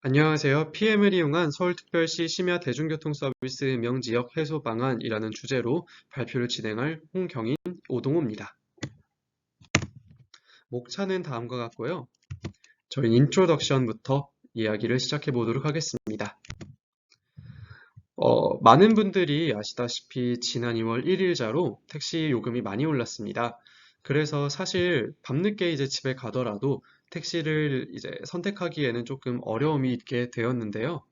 안녕하세요. PM을 이용한 서울특별시 심야 대중교통 서비스 명지역 해소 방안이라는 주제로 발표를 진행할 홍경인, 오동호입니다. 목차는 다음과 같고요. 저희 인트로덕션부터 이야기를 시작해 보도록 하겠습니다. 많은 분들이 아시다시피 지난 2월 1일자로 택시 요금이 많이 올랐습니다. 그래서 사실 밤늦게 이제 집에 가더라도 택시를 이제 선택하기에는 조금 어려움이 있게 되었는데요.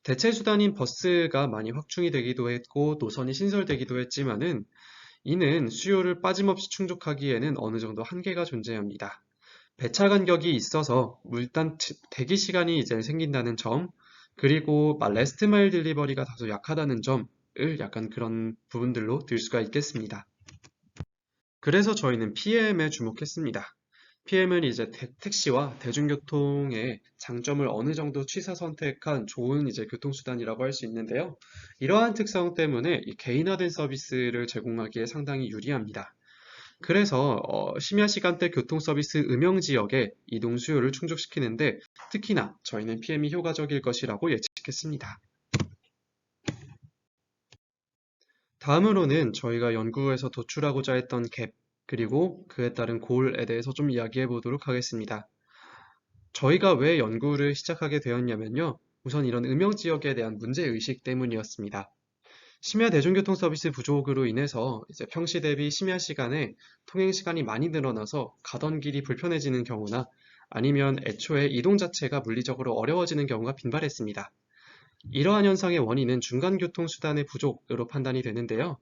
대체 수단인 버스가 많이 확충이 되기도 했고 노선이 신설되기도 했지만은 이는 수요를 빠짐없이 충족하기에는 어느 정도 한계가 존재합니다. 배차 간격이 있어서 일단 대기 시간이 이제 생긴다는 점, 그리고 레스트 마일 딜리버리가 다소 약하다는 점을 약간 그런 부분들로 들 수가 있겠습니다. 그래서 저희는 PM에 주목했습니다. PM은 이제 택시와 대중교통의 장점을 어느 정도 취사 선택한 좋은 이제 교통수단이라고 할 수 있는데요. 이러한 특성 때문에 이 개인화된 서비스를 제공하기에 상당히 유리합니다. 그래서 심야 시간대 교통 서비스 음영 지역의 이동 수요를 충족시키는데 특히나 저희는 PM이 효과적일 것이라고 예측했습니다. 다음으로는 저희가 연구에서 도출하고자 했던 갭, 그리고 그에 따른 고울에 대해서 좀 이야기해 보도록 하겠습니다. 저희가 왜 연구를 시작하게 되었냐면요. 우선 이런 음영 지역에 대한 문제의식 때문이었습니다. 심야 대중교통 서비스 부족으로 인해서 이제 평시 대비 심야 시간에 통행 시간이 많이 늘어나서 가던 길이 불편해지는 경우나 아니면 애초에 이동 자체가 물리적으로 어려워지는 경우가 빈발했습니다. 이러한 현상의 원인은 중간 교통 수단의 부족으로 판단이 되는데요.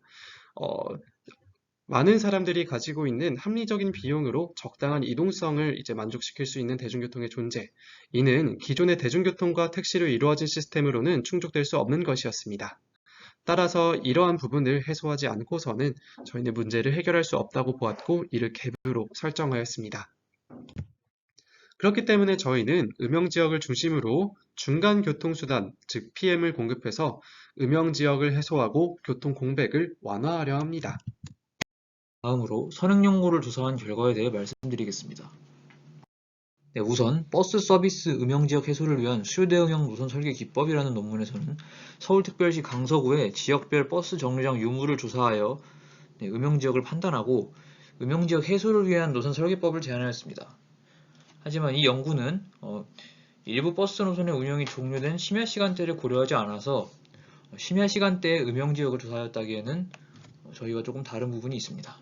어, 많은 사람들이 가지고 있는 합리적인 비용으로 적당한 이동성을 이제 만족시킬 수 있는 대중교통의 존재. 이는 기존의 대중교통과 택시로 이루어진 시스템으로는 충족될 수 없는 것이었습니다. 따라서 이러한 부분을 해소하지 않고서는 저희는 문제를 해결할 수 없다고 보았고 이를 갭으로 설정하였습니다. 그렇기 때문에 저희는 음영 지역을 중심으로 중간 교통수단, 즉 PM을 공급해서 음영 지역을 해소하고 교통 공백을 완화하려 합니다. 다음으로 선행 연구를 조사한 결과에 대해 말씀드리겠습니다. 네, 우선 버스 서비스 음영지역 해소를 위한 수요 대응형 노선 설계 기법이라는 논문에서는 서울특별시 강서구의 지역별 버스 정류장 유무를 조사하여 음영지역을 판단하고 음영지역 해소를 위한 노선 설계법을 제안하였습니다. 하지만 이 연구는 일부 버스 노선의 운영이 종료된 심야 시간대를 고려하지 않아서 심야 시간대의 음영지역을 조사하였다기에는 저희와 조금 다른 부분이 있습니다.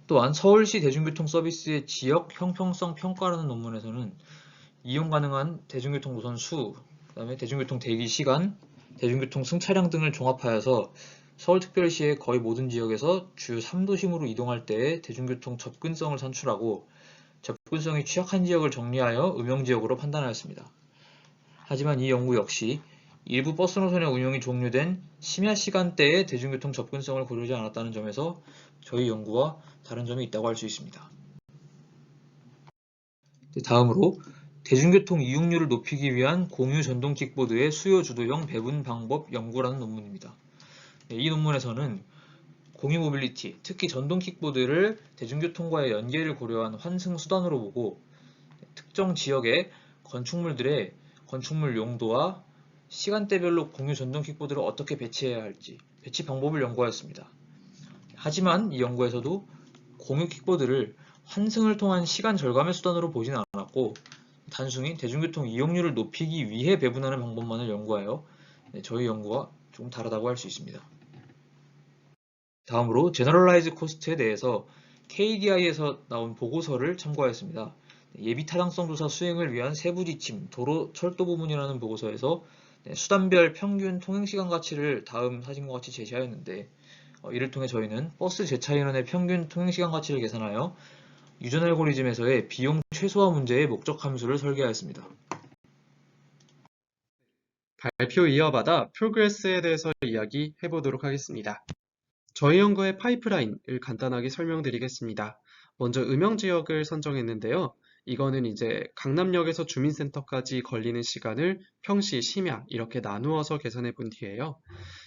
또한 서울시 대중교통 서비스의 지역 형평성 평가라는 논문에서는 이용 가능한 대중교통 노선 수, 그다음에 대중교통 대기 시간, 대중교통 승차량 등을 종합하여서 서울특별시의 거의 모든 지역에서 주요 3도심으로 이동할 때의 대중교통 접근성을 산출하고 접근성이 취약한 지역을 정리하여 음영지역으로 판단하였습니다. 하지만 이 연구 역시 일부 버스 노선의 운영이 종료된 심야 시간대의 대중교통 접근성을 고려하지 않았다는 점에서 저희 연구와 다른 점이 있다고 할 수 있습니다. 다음으로 대중교통 이용률을 높이기 위한 공유 전동 킥보드의 수요 주도형 배분 방법 연구라는 논문입니다. 이 논문에서는 공유 모빌리티, 특히 전동 킥보드를 대중교통과의 연계를 고려한 환승 수단으로 보고 특정 지역의 건축물들의 건축물 용도와 시간대별로 공유 전동 킥보드를 어떻게 배치해야 할지 배치 방법을 연구하였습니다. 하지만 이 연구에서도 공유 킥보드를 환승을 통한 시간 절감의 수단으로 보진 않았고 단순히 대중교통 이용률을 높이기 위해 배분하는 방법만을 연구하여 저희 연구와 조금 다르다고 할 수 있습니다. 다음으로 제너럴라이즈 코스트에 대해서 KDI에서 나온 보고서를 참고하였습니다. 예비 타당성 조사 수행을 위한 세부 지침, 도로 철도 부문이라는 보고서에서 수단별 평균 통행시간 가치를 다음 사진과 같이 제시하였는데 이를 통해 저희는 버스 제차인원의 평균 통행시간 가치를 계산하여 유전 알고리즘에서의 비용 최소화 문제의 목적 함수를 설계하였습니다. 발표 이어받아 프로그레스에 대해서 이야기해 보도록 하겠습니다. 저희 연구의 파이프라인을 간단하게 설명드리겠습니다. 먼저 음영 지역을 선정했는데요. 이거는 이제 강남역에서 주민센터까지 걸리는 시간을 평시, 심야 이렇게 나누어서 계산해 본 뒤에요.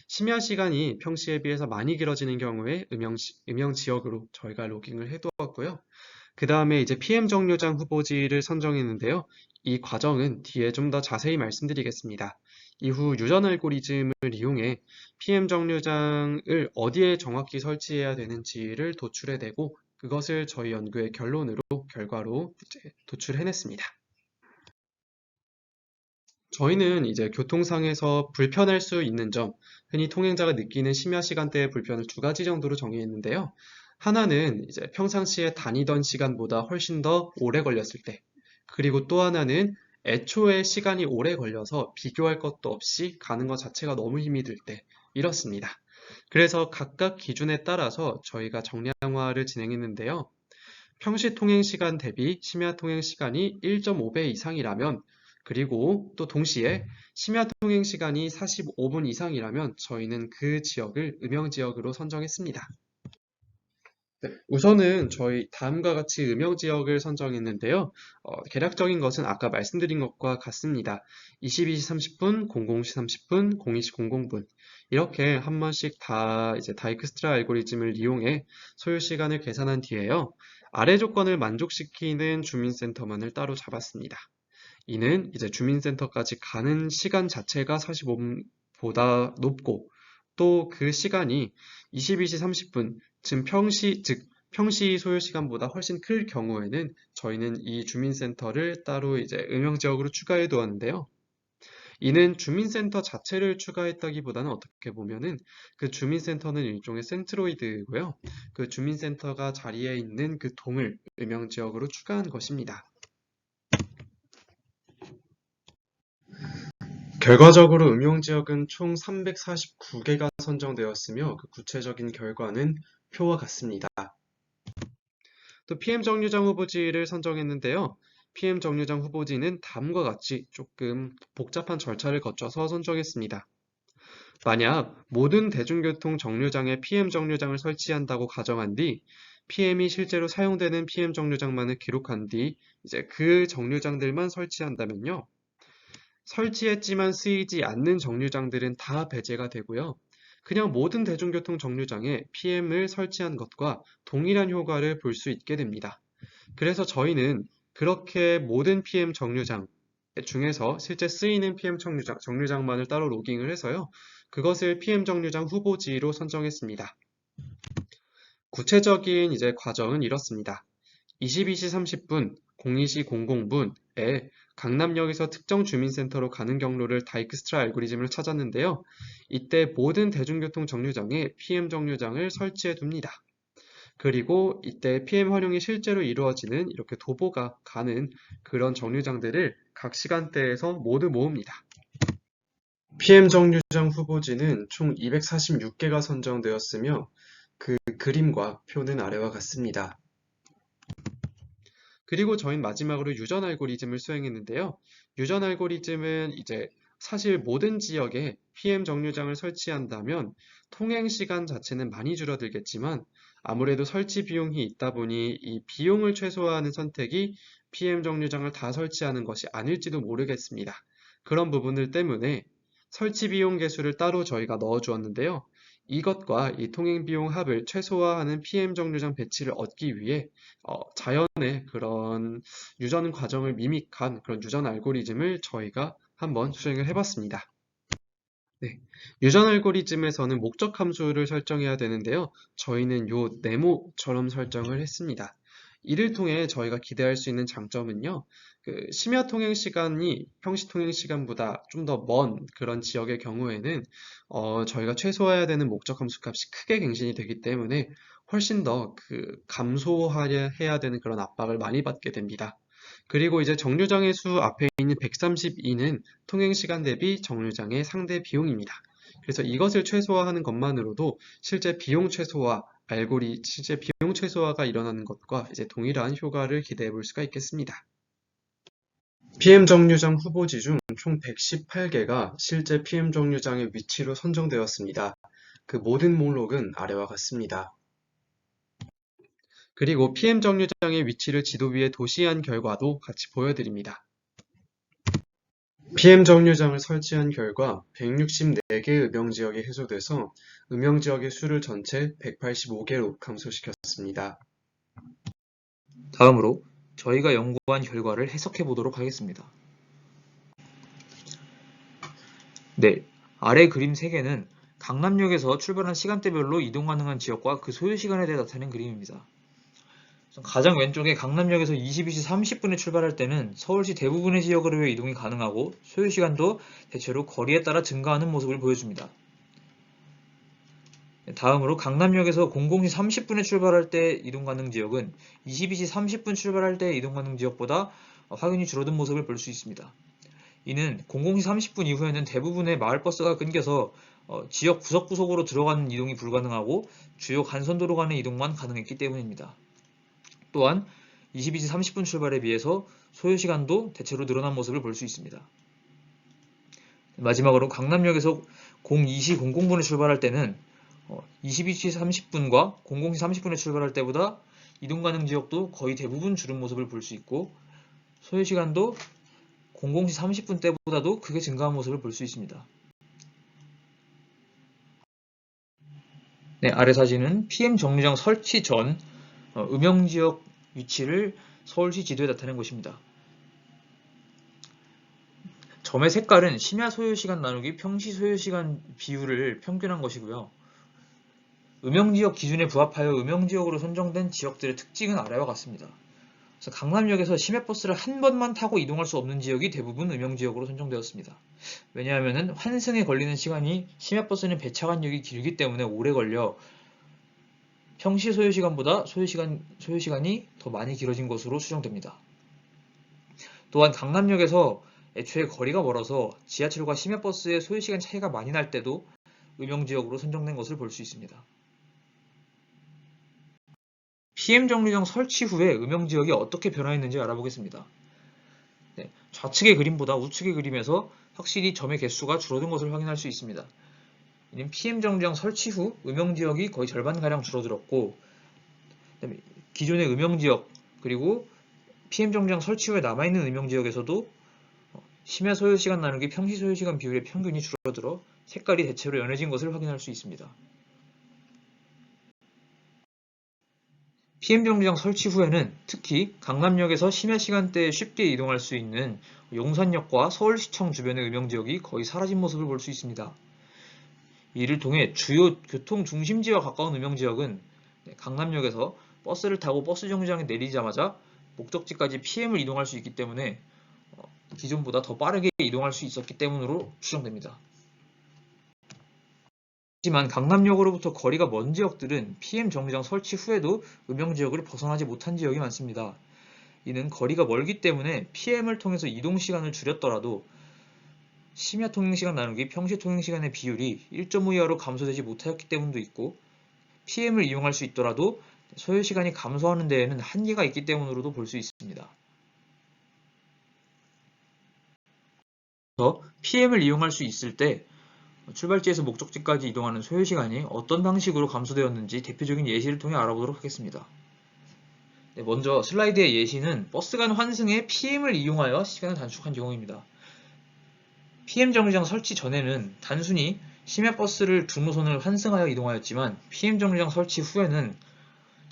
심야 시간이 평시에 비해서 많이 길어지는 경우에 음영 지역으로 저희가 로깅을 해두었고요. 그 다음에 이제 PM 정류장 후보지를 선정했는데요. 이 과정은 뒤에 좀 더 자세히 말씀드리겠습니다. 이후 유전 알고리즘을 이용해 PM 정류장을 어디에 정확히 설치해야 되는지를 도출해내고 그것을 저희 연구의 결과로 이제 도출해냈습니다. 저희는 이제 교통상에서 불편할 수 있는 점, 흔히 통행자가 느끼는 심야 시간대의 불편을 두 가지 정도로 정의했는데요. 하나는 이제 평상시에 다니던 시간보다 훨씬 더 오래 걸렸을 때, 그리고 또 하나는 애초에 시간이 오래 걸려서 비교할 것도 없이 가는 것 자체가 너무 힘이 들 때, 이렇습니다. 그래서 각각 기준에 따라서 저희가 정량화를 진행했는데요. 평시 통행 시간 대비 심야 통행 시간이 1.5배 이상이라면, 그리고 또 동시에 심야 통행 시간이 45분 이상이라면 저희는 그 지역을 음영 지역으로 선정했습니다. 네, 우선은 저희 다음과 같이 음영 지역을 선정했는데요. 개략적인 것은 아까 말씀드린 것과 같습니다. 22시 30분, 00시 30분, 02시 00분 이렇게 한 번씩 다 이제 다이크스트라 알고리즘을 이용해 소요 시간을 계산한 뒤에요. 아래 조건을 만족시키는 주민센터만을 따로 잡았습니다. 이는 이제 주민센터까지 가는 시간 자체가 45분보다 높고 또 그 시간이 22시 30분, 즉 평시 소요 시간보다 훨씬 클 경우에는 저희는 이 주민센터를 따로 이제 음영 지역으로 추가해 두었는데요. 이는 주민센터 자체를 추가했다기보다는 어떻게 보면은 그 주민센터는 일종의 센트로이드고요. 그 주민센터가 자리에 있는 그 동을 음영 지역으로 추가한 것입니다. 결과적으로 음용지역은 총 349개가 선정되었으며 그 구체적인 결과는 표와 같습니다. 또 PM 정류장 후보지를 선정했는데요. PM 정류장 후보지는 다음과 같이 조금 복잡한 절차를 거쳐서 선정했습니다. 만약 모든 대중교통 정류장에 PM 정류장을 설치한다고 가정한 뒤 PM이 실제로 사용되는 PM 정류장만을 기록한 뒤 이제 그 정류장들만 설치한다면요. 설치했지만 쓰이지 않는 정류장들은 다 배제가 되고요. 그냥 모든 대중교통 정류장에 PM을 설치한 것과 동일한 효과를 볼 수 있게 됩니다. 그래서 저희는 그렇게 모든 PM 정류장 중에서 실제 쓰이는 PM 정류장만을 따로 로깅을 해서요. 그것을 PM 정류장 후보지로 선정했습니다. 구체적인 이제 과정은 이렇습니다. 22시 30분, 02시 00분에 강남역에서 특정 주민센터로 가는 경로를 다이크스트라 알고리즘을 찾았는데요. 이때 모든 대중교통 정류장에 PM 정류장을 설치해 둡니다. 그리고 이때 PM 활용이 실제로 이루어지는 이렇게 도보가 가는 그런 정류장들을 각 시간대에서 모두 모읍니다. PM 정류장 후보지는 총 246개가 선정되었으며 그 그림과 표는 아래와 같습니다. 그리고 저희는 마지막으로 유전 알고리즘을 수행했는데요. 유전 알고리즘은 이제 사실 모든 지역에 PM 정류장을 설치한다면 통행 시간 자체는 많이 줄어들겠지만 아무래도 설치 비용이 있다 보니 이 비용을 최소화하는 선택이 PM 정류장을 다 설치하는 것이 아닐지도 모르겠습니다. 그런 부분들 때문에 설치 비용 계수를 따로 저희가 넣어 주었는데요. 이것과 이 통행 비용 합을 최소화하는 PM 정류장 배치를 얻기 위해 자연의 그런 유전 과정을 미믹한 그런 유전 알고리즘을 저희가 한번 수행을 해봤습니다. 네. 유전 알고리즘에서는 목적 함수를 설정해야 되는데요. 저희는 요 네모처럼 설정을 했습니다. 이를 통해 저희가 기대할 수 있는 장점은요. 그 심야 통행 시간이 평시 통행 시간보다 좀 더 먼 그런 지역의 경우에는 저희가 최소화해야 되는 목적 함수 값이 크게 갱신이 되기 때문에 훨씬 더 그 감소하려 해야 되는 그런 압박을 많이 받게 됩니다. 그리고 이제 정류장의 수 앞에 있는 132는 통행시간 대비 정류장의 상대 비용입니다. 그래서 이것을 최소화하는 것만으로도 실제 비용 최소화가 일어나는 것과 이제 동일한 효과를 기대해 볼 수가 있겠습니다. PM 정류장 후보지 중 총 118개가 실제 PM 정류장의 위치로 선정되었습니다. 그 모든 목록은 아래와 같습니다. 그리고 PM 정류장의 위치를 지도 위에 도시한 결과도 같이 보여드립니다. PM 정류장을 설치한 결과 164개 음영지역이 해소돼서 음영지역의 수를 전체 185개로 감소시켰습니다. 다음으로 저희가 연구한 결과를 해석해 보도록 하겠습니다. 네, 아래 그림 3개는 강남역에서 출발한 시간대별로 이동 가능한 지역과 그 소요 시간에 대해 나타낸 그림입니다. 가장 왼쪽에 강남역에서 22시 30분에 출발할 때는 서울시 대부분의 지역으로의 이동이 가능하고 소요 시간도 대체로 거리에 따라 증가하는 모습을 보여줍니다. 다음으로 강남역에서 00시 30분에 출발할 때 이동 가능 지역은 22시 30분 출발할 때 이동 가능 지역보다 확연히 줄어든 모습을 볼 수 있습니다. 이는 00시 30분 이후에는 대부분의 마을버스가 끊겨서 지역 구석구석으로 들어가는 이동이 불가능하고 주요 간선도로 간의 이동만 가능했기 때문입니다. 또한 22시 30분 출발에 비해서 소요시간도 대체로 늘어난 모습을 볼 수 있습니다. 마지막으로 강남역에서 02시 00분에 출발할 때는 22시 30분과 00시 30분에 출발할 때보다 이동 가능 지역도 거의 대부분 줄은 모습을 볼 수 있고 소요시간도 00시 30분 때보다도 크게 증가한 모습을 볼 수 있습니다. 네, 아래 사진은 PM 정류장 설치 전 음영지역 위치를 서울시 지도에 나타낸 것입니다. 점의 색깔은 심야 소요시간 나누기 평시 소요시간 비율을 평균한 것이고요. 음영지역 기준에 부합하여 음영지역으로 선정된 지역들의 특징은 아래와 같습니다. 그래서 강남역에서 심야버스를 한 번만 타고 이동할 수 없는 지역이 대부분 음영지역으로 선정되었습니다. 왜냐하면 환승에 걸리는 시간이 심야버스는 배차간역이 길기 때문에 오래 걸려 평시 소요시간보다 소요시간이 더 많이 길어진 것으로 추정됩니다. 또한 강남역에서 애초에 거리가 멀어서 지하철과 심야버스의 소요시간 차이가 많이 날 때도 음영지역으로 선정된 것을 볼 수 있습니다. PM 정류장 설치 후에 음영지역이 어떻게 변화했는지 알아보겠습니다. 네, 좌측의 그림보다 우측의 그림에서 확실히 점의 개수가 줄어든 것을 확인할 수 있습니다. 이는 PM 정류장 설치 후 음영지역이 거의 절반가량 줄어들었고 기존의 음영지역 그리고 PM 정류장 설치 후에 남아있는 음영지역에서도 심야 소요시간 나누기 평시 소요시간 비율의 평균이 줄어들어 색깔이 대체로 연해진 것을 확인할 수 있습니다. PM 정류장 설치 후에는 특히 강남역에서 심야 시간대에 쉽게 이동할 수 있는 용산역과 서울시청 주변의 음영지역이 거의 사라진 모습을 볼 수 있습니다. 이를 통해 주요 교통 중심지와 가까운 음영지역은 강남역에서 버스를 타고 버스 정류장에 내리자마자 목적지까지 PM을 이동할 수 있기 때문에 기존보다 더 빠르게 이동할 수 있었기 때문으로 추정됩니다. 하지만 강남역으로부터 거리가 먼 지역들은 PM 정류장 설치 후에도 음영지역을 벗어나지 못한 지역이 많습니다. 이는 거리가 멀기 때문에 PM을 통해서 이동시간을 줄였더라도 심야 통행시간 나누기 평시 통행시간의 비율이 1.5 이하로 감소되지 못하였기 때문도 있고 PM을 이용할 수 있더라도 소요시간이 감소하는 데에는 한계가 있기 때문으로도 볼 수 있습니다. 그래서 PM을 이용할 수 있을 때 출발지에서 목적지까지 이동하는 소요시간이 어떤 방식으로 감소되었는지 대표적인 예시를 통해 알아보도록 하겠습니다. 네, 먼저 슬라이드의 예시는 버스 간 환승에 PM을 이용하여 시간을 단축한 경우입니다. PM 정류장 설치 전에는 단순히 심야버스를 두 노선을 환승하여 이동하였지만 PM 정류장 설치 후에는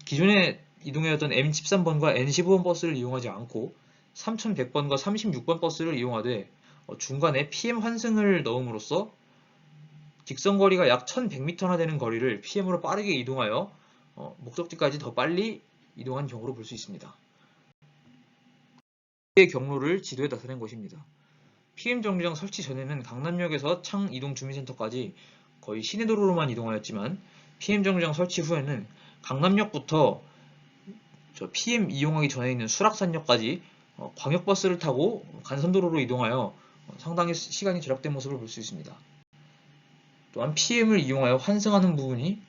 기존에 이동해왔던 M13번과 N15번 버스를 이용하지 않고 3100번과 36번 버스를 이용하되 중간에 PM 환승을 넣음으로써 직선거리가 약 1100m나 되는 거리를 PM으로 빠르게 이동하여 목적지까지 더 빨리 이동한 경우로 볼 수 있습니다. 이 경로를 지도에 나타낸 것입니다. PM 정류장 설치 전에는 강남역에서 창이동주민센터까지 거의 시내도로로만 이동하였지만 PM 정류장 설치 후에는 강남역부터 PM 이용하기 전에 있는 수락산역까지 광역버스를 타고 간선도로로 이동하여 상당히 시간이 절약된 모습을 볼 수 있습니다. 또한 PM을 이용하여 환승하는 부분이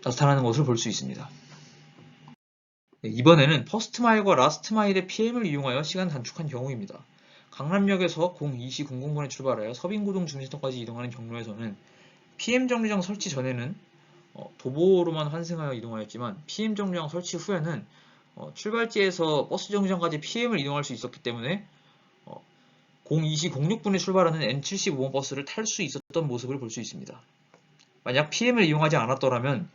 나타나는 것을 볼 수 있습니다. 이번에는 퍼스트마일과 라스트마일의 PM을 이용하여 시간 단축한 경우입니다. 강남역에서 02시 00분에 출발하여 서빙고동 중심터까지 이동하는 경로에서는 PM 정류장 설치 전에는 도보로만 환승하여 이동하였지만 PM 정류장 설치 후에는 출발지에서 버스 정류장까지 PM을 이동할 수 있었기 때문에 02시 06분에 출발하는 N75번 버스를 탈 수 있었던 모습을 볼 수 있습니다. 만약 PM을 이용하지 않았더라면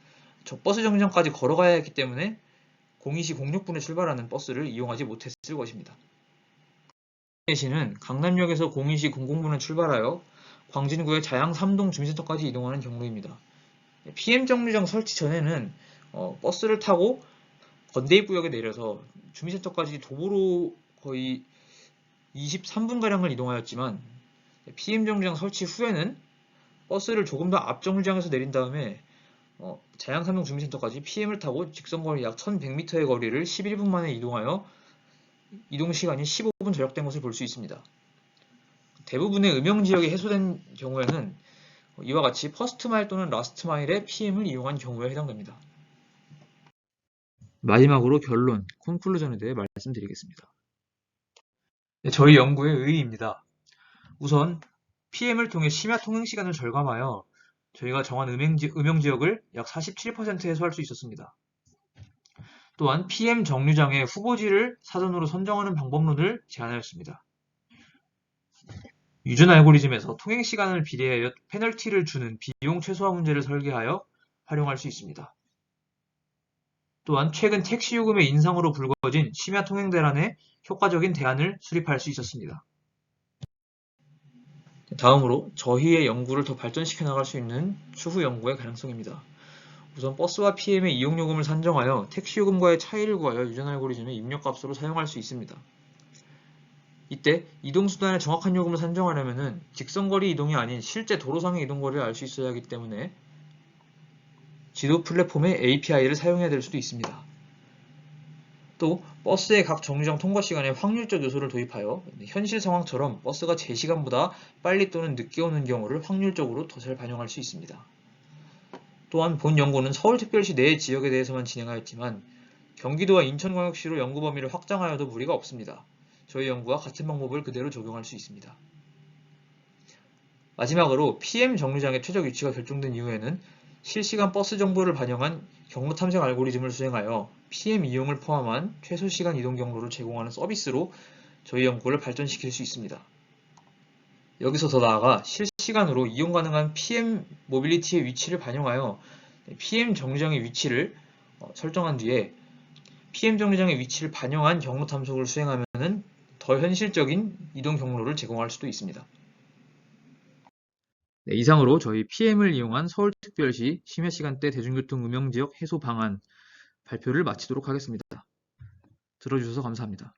버스 정류장까지 걸어가야 했기 때문에 02시 06분에 출발하는 버스를 이용하지 못했을 것입니다. 시는 강남역에서 02시 00분에 출발하여 광진구의 자양 3동 주민센터까지 이동하는 경로입니다. PM 정류장 설치 전에는 버스를 타고 건대입구역에 내려서 주민센터까지 도보로 거의 23분가량을 이동하였지만 PM 정류장 설치 후에는 버스를 조금 더 앞 정류장에서 내린 다음에 자양 3동 주민센터까지 PM을 타고 직선거리 약 1100m의 거리를 11분 만에 이동하여 이동 시간이 15분 절약된 것을 볼 수 있습니다. 대부분의 음영지역이 해소된 경우에는 이와 같이 퍼스트 마일 또는 라스트 마일의 PM을 이용한 경우에 해당됩니다. 마지막으로 결론, 콘클루전에 대해 말씀드리겠습니다. 저희 연구의 의의입니다. 우선 PM을 통해 심야 통행 시간을 절감하여 저희가 정한 음영지역을 약 47% 해소할 수 있었습니다. 또한 PM 정류장의 후보지를 사전으로 선정하는 방법론을 제안하였습니다. 유전 알고리즘에서 통행 시간을 비례하여 페널티를 주는 비용 최소화 문제를 설계하여 활용할 수 있습니다. 또한 최근 택시 요금의 인상으로 불거진 심야 통행 대란에 효과적인 대안을 수립할 수 있었습니다. 다음으로 저희의 연구를 더 발전시켜 나갈 수 있는 추후 연구의 가능성입니다. 우선 버스와 PM의 이용 요금을 산정하여 택시 요금과의 차이를 구하여 유전 알고리즘의 입력값으로 사용할 수 있습니다. 이때 이동수단의 정확한 요금을 산정하려면 직선거리 이동이 아닌 실제 도로상의 이동거리를 알 수 있어야 하기 때문에 지도 플랫폼의 API를 사용해야 될 수도 있습니다. 또 버스의 각 정류장 통과 시간에 확률적 요소를 도입하여 현실 상황처럼 버스가 제 시간보다 빨리 또는 늦게 오는 경우를 확률적으로 더 잘 반영할 수 있습니다. 또한 본 연구는 서울특별시 내 지역에 대해서만 진행하였지만 경기도와 인천광역시로 연구 범위를 확장하여도 무리가 없습니다. 저희 연구와 같은 방법을 그대로 적용할 수 있습니다. 마지막으로 PM 정류장의 최적 위치가 결정된 이후에는 실시간 버스 정보를 반영한 경로 탐색 알고리즘을 수행하여 PM 이용을 포함한 최소 시간 이동 경로를 제공하는 서비스로 저희 연구를 발전시킬 수 있습니다. 여기서 더 나아가 실시간으로 이용 가능한 PM 모빌리티의 위치를 반영하여 PM 정류장의 위치를 설정한 뒤에 PM 정류장의 위치를 반영한 경로 탐색을 수행하면 더 현실적인 이동 경로를 제공할 수도 있습니다. 네, 이상으로 저희 PM을 이용한 서울특별시 심야 시간대 대중교통 음영지역 해소 방안 발표를 마치도록 하겠습니다. 들어주셔서 감사합니다.